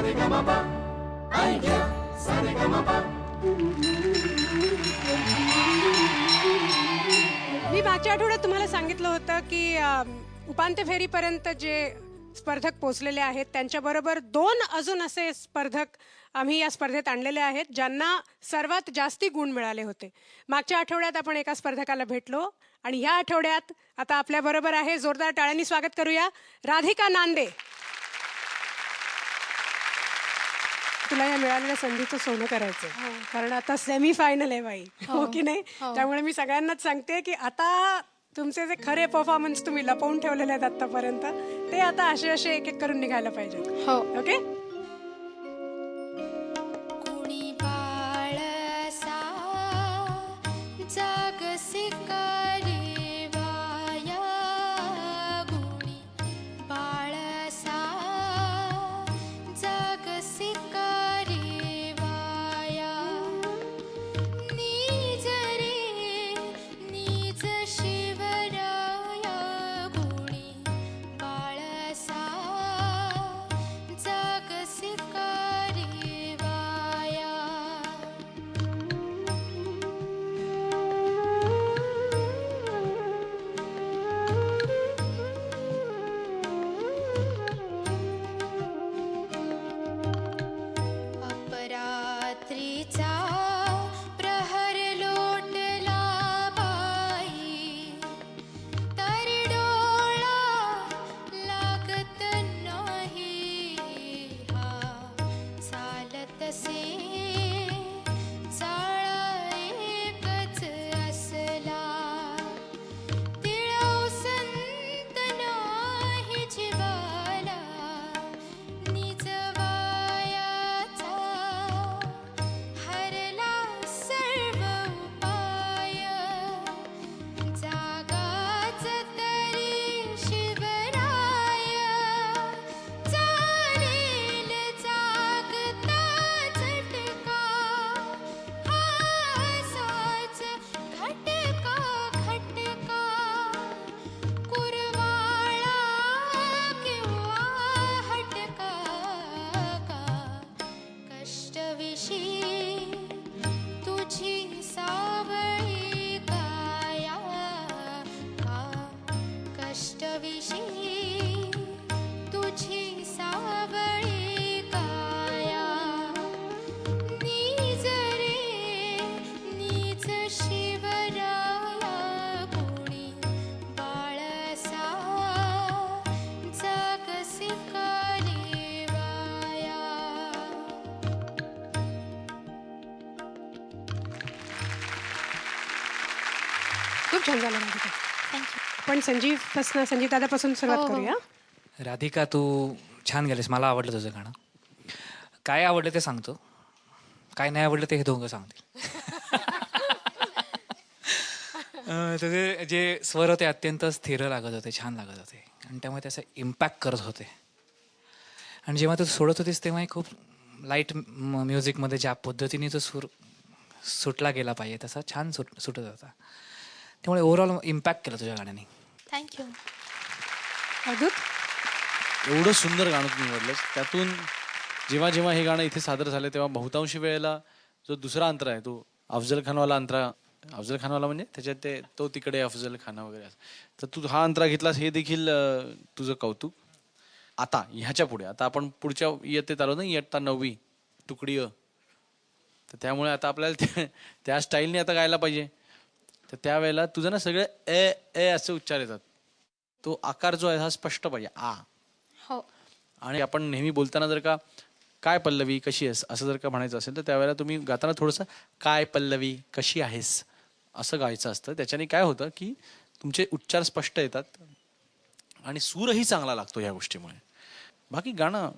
मी मागच्या आठवड्यात तुम्हाला सांगितलं होतं की उपांत्य फेरीपर्यंत जे स्पर्धक पोहोचलेले आहेत त्यांच्याबरोबर 2 अजून असे स्पर्धक आम्ही या स्पर्धेत आणलेले आहेत ज्यांना सर्वात जास्ती गुण मिळाले होते. मागच्या आठवड्यात आपण एका स्पर्धकाला भेटलो आणि ह्या आठवड्यात आता आपल्याबरोबर आहे. जोरदार टाळ्यांनी स्वागत करूया राधिका नांदे. तुला या मिळालेल्या संधीचं सोनं करायचं कारण आता सेमी फायनल आहे बाई, हो की नाही? त्यामुळे मी सगळ्यांनाच सांगते की आता तुमचे जे खरे परफॉर्मन्स तुम्ही लपवून ठेवलेले आहेत आतापर्यंत ते आता असे असे एक एक करून निघायला पाहिजे. हो, ओके. खूप छान झालं राधिका. पण संजीव दादापासून सुरुवात करूया. राधिका तू छान गेलीस, मला आवडलं तुझं गाणं. काय आवडलं ते सांगतो, काय नाही आवडलं ते हे दोघं सांगतील. तुझे जे स्वर होते अत्यंत स्थिर लागत होते, छान लागत होते आणि त्यामुळे त्याचा इम्पॅक्ट करत होते. आणि जेव्हा तू सोडत होतीस तेव्हा खूप लाईट म्युझिकमध्ये ज्या पद्धतीने तो सूर सुटला गेला पाहिजे तसा छान सुटत होता. त्यामुळे ओव्हरऑल इम्पॅक्ट केलं तुझ्या गाण्याने. थँक्यू. एवढं सुंदर गाणं तुम्ही निवडलंस. त्यातून जेव्हा जेव्हा हे गाणं इथे सादर झालं तेव्हा बहुतांशी वेळेला जो दुसरा अंतरा आहे तो अफजल खानवाला अंतरा, अफजल खानवाला म्हणजे त्याच्यात ते तो तिकडे अफजल खान वगैरे, तर तू हा अंतरा घेतलास हे देखील तुझं कौतुक. आता ह्याच्या पुढे आता आपण पुढच्या इयत्तेत आलो ना, इयत्ता 9वी तुकडी अ, तर त्यामुळे आता आपल्याला त्या स्टाईलने आता गायला पाहिजे. तर त्यावेळेला तुझं ना सगळे ए ए असे उच्चार येतात. तो आकार जो आहे हा स्पष्ट पाहिजे आ. हो. आणि आपण नेहमी बोलताना जर का काय पल्लवी कशी आहेस असं जर का म्हणायचं असेल तर त्यावेळेला तुम्ही गाताना थोडंसं काय पल्लवी कशी आहेस असं गायचं असतं. त्याच्याने काय होतं की तुमचे उच्चार स्पष्ट येतात आणि सूरही चांगला लागतो ह्या गोष्टीमुळे. बाकी गाणं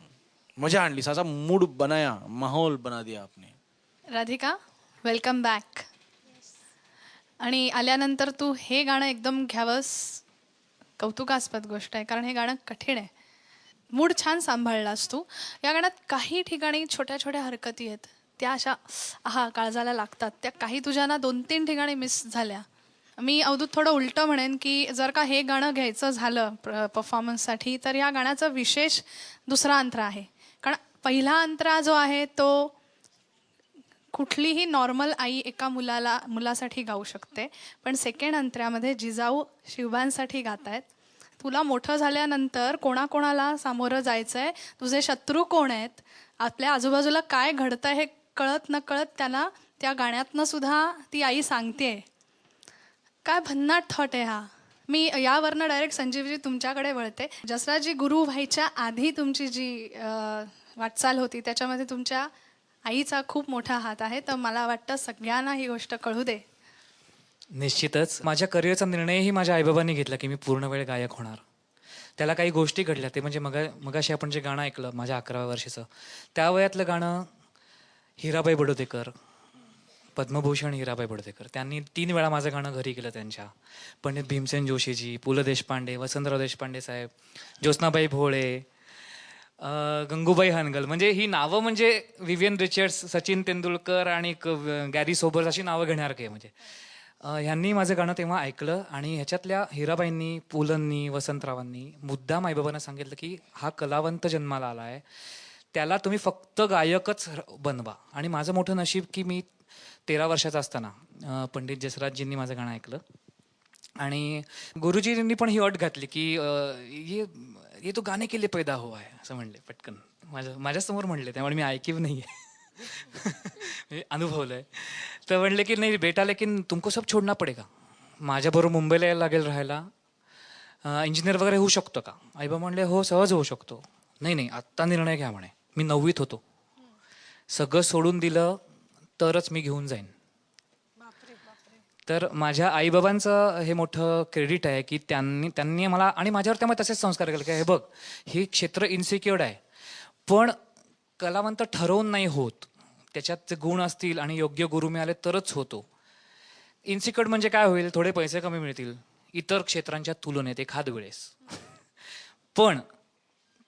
मजा आणली, साचा मूड बनाया, माहौल बना दिया आपने. Radhika welcome back. आणि आल्यानंतर तू हे गाणं एकदम घ्यावंस, कौतुकास्पद गोष्ट आहे, कारण हे गाणं कठीण आहे. मूड छान सांभाळलास तू. या गाण्यात काही ठिकाणी छोट्या छोट्या हरकती आहेत, त्या अशा काळजाला लागतात. त्या काही तुझ्या ना 2-3 ठिकाणी मिस झाल्या. मी अवधूत थोडं उलटं म्हणेन की जर का हे गाणं घ्यायचं झालं परफॉर्मन्ससाठी तर या गाण्याचं विशेष दुसरा अंतरा आहे. कारण पहिला अंतरा जो आहे तो कुठलीही नॉर्मल आई एका मुलासाठी गाऊ शकते, पण सेकंड अंतऱ्यामध्ये जिजाऊ शिवबांसाठी गातायत. तुला मोठं झाल्यानंतर कोणाकोणाला सामोरं जायचंय, तुझे शत्रू कोण आहेत, आपल्या आजूबाजूला काय घडतंय हे कळत नकळत त्याला त्या गाण्यातनं सुद्धा ती आई सांगतेय. काय भन्नाट थॉट आहे हा. मी यावरनं डायरेक्ट संजीवजी तुमच्याकडे वळते. जसराजी गुरु व्हायच्या आधी तुमची जी वाटचाल होती त्याच्यामध्ये तुमच्या आईचा खूप मोठा हात आहे, तर मला वाटतं सगळ्यांना ही गोष्ट कळू दे. निश्चितच माझ्या करिअरचा निर्णयही माझ्या आईबाबांनी घेतला की मी पूर्ण वेळ गायक होणार. त्याला काही गोष्टी घडल्या, ते म्हणजे मगाशी आपण जे गाणं ऐकलं माझ्या 11व्या वर्षीचं, त्या वयातलं गाणं हिराबाई बडोदेकर, पद्मभूषण हिराबाई बडोदेकर, त्यांनी 3 वेळा माझं गाणं घरी केलं त्यांच्या. पंडित भीमसेन जोशीजी, पु ल देशपांडे, वसंतराव देशपांडे साहेब, ज्योत्स्नाबाई भोळे, गंगूबाई हनगल, म्हणजे ही नावं म्हणजे विवियन रिचर्ड्स, सचिन तेंडुलकर आणि गॅरी सोबर्स अशी नावं घेण्यासारखी आहे. म्हणजे ह्यांनी माझं गाणं तेव्हा ऐकलं आणि ह्याच्यातल्या हिराबाईंनी, पुलंनी, वसंतरावांनी मुद्दाम आईबाबांना सांगितलं की हा कलावंत जन्माला आला आहे, त्याला तुम्ही फक्त गायकच बनवा. आणि माझं मोठं नशीब की मी 13 वर्षाचा असताना पंडित जसराजजींनी माझं गाणं ऐकलं आणि गुरुजींनी पण ही अट घातली की ये तो गाणे के लिए पैदा हुआ है असं म्हणले पटकन. माझ्यासमोर म्हणले, त्यामुळे मी ऐकीव नाही आहे, अनुभवलंय. तर म्हणले की नाही बेटा, लेकिन तुमको सब छोडना पडेगा, माझ्याबरोबर मुंबईला यायला लागेल राहायला, इंजिनियर वगैरे होऊ शकतो का? आईबा म्हणले हो सहज होऊ शकतो. नाही आत्ता निर्णय घ्या म्हणे. मी 9वीत होतो, सगळं सोडून दिलं तरच मी घेऊन जाईन. तर माझ्या आईबाबांचं हे मोठं क्रेडिट आहे की त्यांनी मला आणि माझ्यावर त्यामुळे तसेच संस्कार केले की हे बघ, हे क्षेत्र इन्सिक्युअर्ड आहे, पण कलावंत ठरवून नाही होत, त्याच्यात जे गुण असतील आणि योग्य गुरु मिळाले तरच होतो. इन्सिक्युअर्ड म्हणजे काय होईल, थोडे पैसे कमी मिळतील इतर क्षेत्रांच्या तुलनेत एखाद वेळेस, पण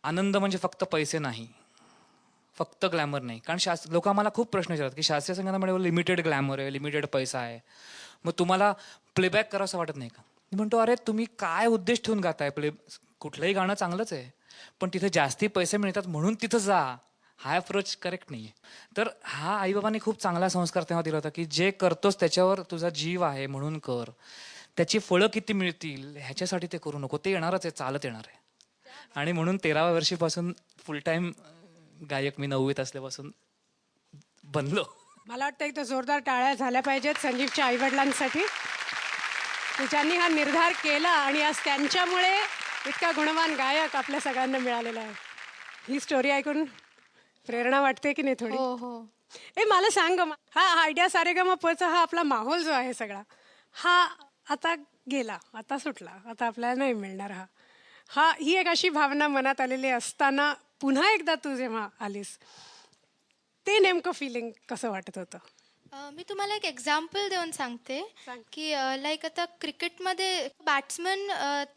आनंद म्हणजे फक्त पैसे नाही, फक्त ग्लॅमर नाही. कारण लोक आम्हाला खूप प्रश्न विचारतात की शास्त्रीय संगीतामध्ये लिमिटेड ग्लॅमर आहे, लिमिटेड पैसा आहे, मग तुम्हाला प्लेबॅक करावं वाटत नाही का? मी म्हणतो अरे तुम्ही काय उद्देश ठेवून गाताय? कुठलंही गाणं चांगलंच आहे, पण तिथे जास्ती पैसे मिळतात म्हणून तिथं जा, हा अप्रोच करेक्ट नाही आहे. तर हा आईबाबांनी खूप चांगला संस्कार तेव्हा दिला होता की जे करतोस त्याच्यावर तुझा जीव आहे म्हणून कर, त्याची फळं किती मिळतील ह्याच्यासाठी ते करू नको, ते येणारच आहे, चालत येणार आहे. आणि म्हणून 13व्या वर्षीपासून फुल टाइम गायक मी 9वीत असल्यापासून बनलो. मला वाटतं एक तर जोरदार टाळ्या झाल्या पाहिजेत संजीवच्या आईवडिलांसाठी, ज्यांनी हा निर्धार केला आणि आज त्यांच्यामुळे इतका गुणवान गायक आपल्या सगळ्यांना मिळालेला आहे. ही स्टोरी ऐकून प्रेरणा वाटते की नाही थोडी? हो हो. मला सांग, हा आयडिया सारेगमपचा हा आपला माहोल जो आहे सगळा, हा आता गेला, आता सुटला, आता आपल्याला नाही मिळणार. ही एक अशी भावना मनात आलेली असताना पुन्हा एकदा तू जेव्हा आलीस, ते नेमकं फिलिंग कसं वाटत होतं? मी तुम्हाला एक एक्झाम्पल देऊन सांगते की लाईक आता क्रिकेटमध्ये बॅट्समन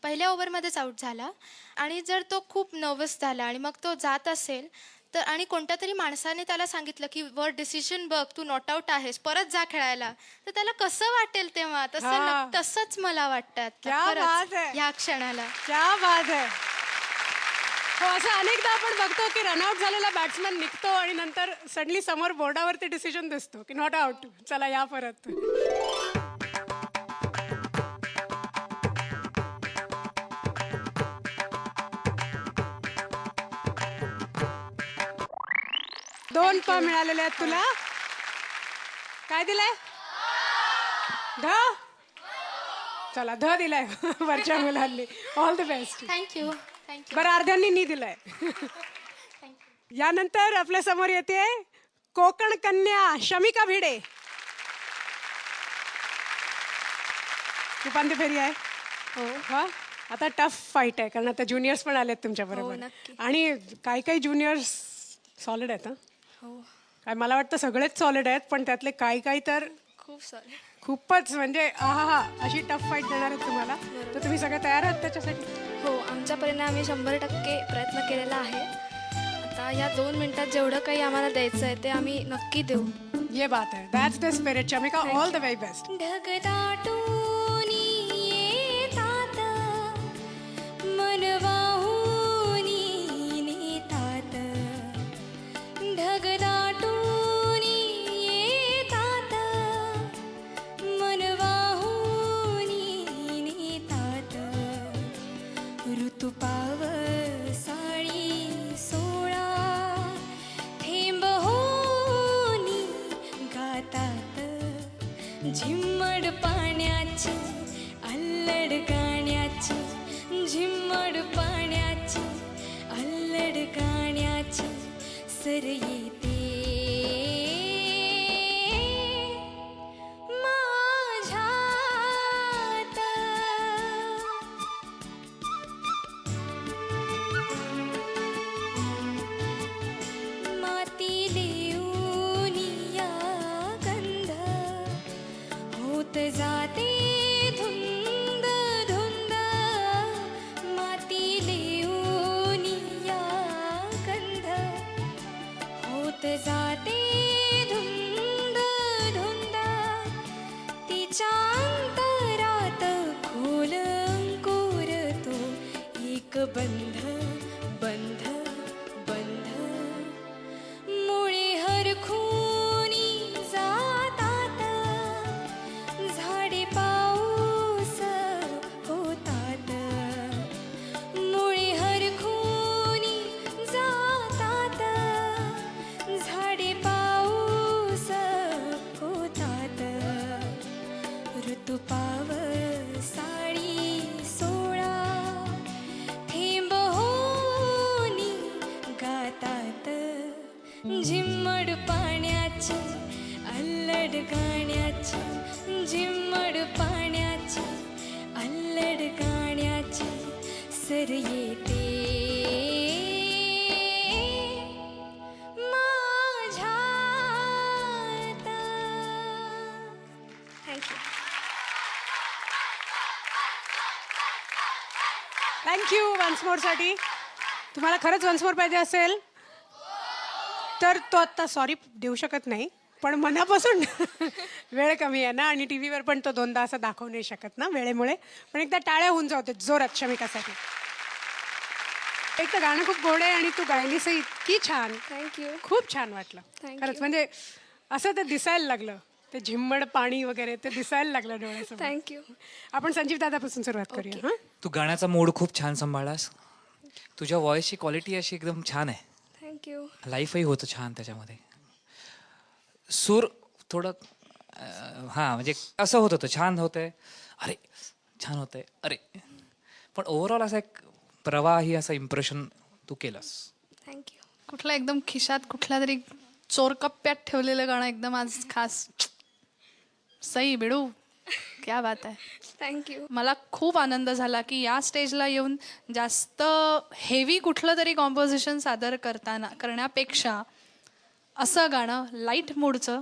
पहिल्या ओव्हरमध्येच आऊट झाला आणि जर तो खूप नर्वस झाला आणि मग तो जात असेल तर, आणि कोणत्या तरी माणसाने त्याला सांगितलं की वर डिसिजन बघ, तू नॉट आऊट आहेस, परत जा खेळायला, तर त्याला कसं वाटेल तेव्हा? तसंच मला वाटतं ह्या क्षणाला. क्या बात आहे. हो, असं अनेकदा आपण बघतो की रनआउट झालेला बॅट्समॅन निघतो आणि नंतर सडनली समोर बोर्डावरती डिसिजन दिसतो की नॉट आउट, चला या परत. दोन प मिळालेले आहेत तुला. काय दिलंय? चला ध दिलाय वरच्या मुलांनी. All the best. थँक्यू. बरं, अर्ध्यांनी नी दिलाय. यानंतर आपल्या समोर येते कोकण कन्या शमिका भिडे. उपांत्य फेरी आहे. हो, आता टफ फाईट आहे कारण आता ज्युनियर्स पण आलेत तुमच्या बरोबर आणि काही ज्युनियर्स सॉलिड आहेत. काय मला वाटतं सगळेच सॉलिड आहेत, पण त्यातले काही तर खूपच म्हणजे अशी टफ फाईट देणार आहेत तुम्हाला. तर तुम्ही सगळे तयार आहात त्याच्यासाठी? हो, आमच्या परीने आम्ही 100% प्रयत्न केलेला आहे. आता या 2 मिनिटात जेवढं काही आम्हाला द्यायचं आहे ते आम्ही नक्की देऊ. ये बात है, that's the spirit. Shamika, all the very best. ढगदाटून येतात मन वाहून नेतात ढग दाटून येतात मन वाहून नेतात ऋतू पावसाळी सोळा थेंब होनी गातात झिम्मड पाण्याची अल्लड गाण्याची झिम्मड पाण्याची अल्लड गाण्याची सर येते माझ्यात माती लिहूनिया गंध होत जाते धुंद धुंद माती लिहूनिया गंध होत जाते धुंद धुंद तिच्या अंतरात खोल अंकुरतो एक बंध बंध बंध मुळे हरखूनी जातात झाडे पाऊस होतात मुळे हरखूनी जातात झाडे पाऊस होतात ऋतू पावसाळी सोळा थेंब होनी गातात झिम्मड पाण्याची अल्लड गाण्याची झिम्मड पाण्याची अल्लड गाण्याची सर येते माझ्यात थँक्यू थँक्यू वन्स मोरसाठी. तुम्हाला खरंच वन्स मोर पाहिजे असेल तर तो आत्ता सॉरी देऊ शकत नाही, पण मनापासून वेळ कमी आहे ना आणि टी व्हीवर पण तो दोनदा असं दाखवू नाही शकत ना वेळेमुळे. पण एकदा टाळ्या होऊन जाऊ दे जोरात शमिकासाठी. एक तर गाणं खूप गोड आहे आणि तू गायलीस इतकी छान. थँक्यू खूप छान वाटलं Thank खरंच. you. म्हणजे असं ते दिसायला लागलं, ते झिम्मड पाणी वगैरे ते दिसायला लागलं डोळ्यासमोर. थँक्यू आपण संजीव दादापासून सुरुवात करूया. हां, तू गाण्याचा मूड खूप छान सांभाळलास. तुझ्या व्हॉइसची क्वालिटी अशी एकदम छान आहे. थँक्यू लाईफही होतं छान त्याच्यामध्ये. सूर थोडं हां म्हणजे असं होत होतं छान होतंय अरे छान होतंय अरे, पण ओव्हरऑल असा एक प्रवाही असं इम्प्रेशन तू केलंस. थँक्यू कुठला एकदम खिशात कुठल्या तरी चोरकप्प्यात ठेवलेलं गाणं एकदम आज खास. सई बिडू क्या बात आहे. थँक्यू मला खूप आनंद झाला की या स्टेजला येऊन जास्त हेवी कुठलं तरी कॉम्पोजिशन सादर करण्यापेक्षा असं गाणं लाईट मूडचं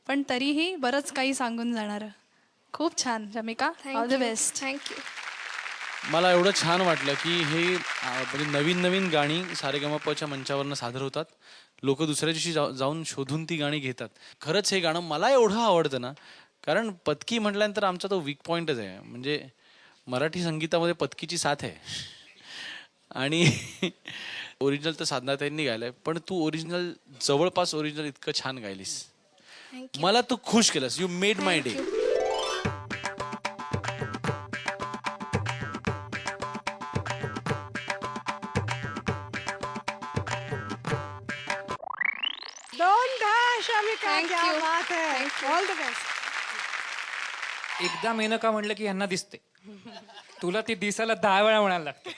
पण तरीही बरंच काही सांगून जाणारं. खूप छान Shamika, all the best. Thank you मला एवढं छान वाटलं की हे म्हणजे नवीन नवीन गाणी सारेगमपच्या मंचावरनं सादर होतात. लोक दुसऱ्या दिवशी जाऊन शोधून ती गाणी घेतात. खरंच हे गाणं मला एवढं आवडतं ना, कारण पत्की म्हटल्यानंतर आमचा तो वीक पॉईंटच आहे. म्हणजे मराठी संगीतामध्ये पत्कीची साथ आहे आणि ओरिजिनल तर साधनाताईंनी गायलंय, पण तू ओरिजिनल जवळपास ओरिजिनल इतकं छान गायलीस. मला तू खुश केलंस. You made my day. दोनदा शमिका, Thank क्या you. बात है. All the best. एकदा मेनका म्हणलं की यांना दिसते. तुला ती दिसायला 10 वेळा म्हणायला लागते.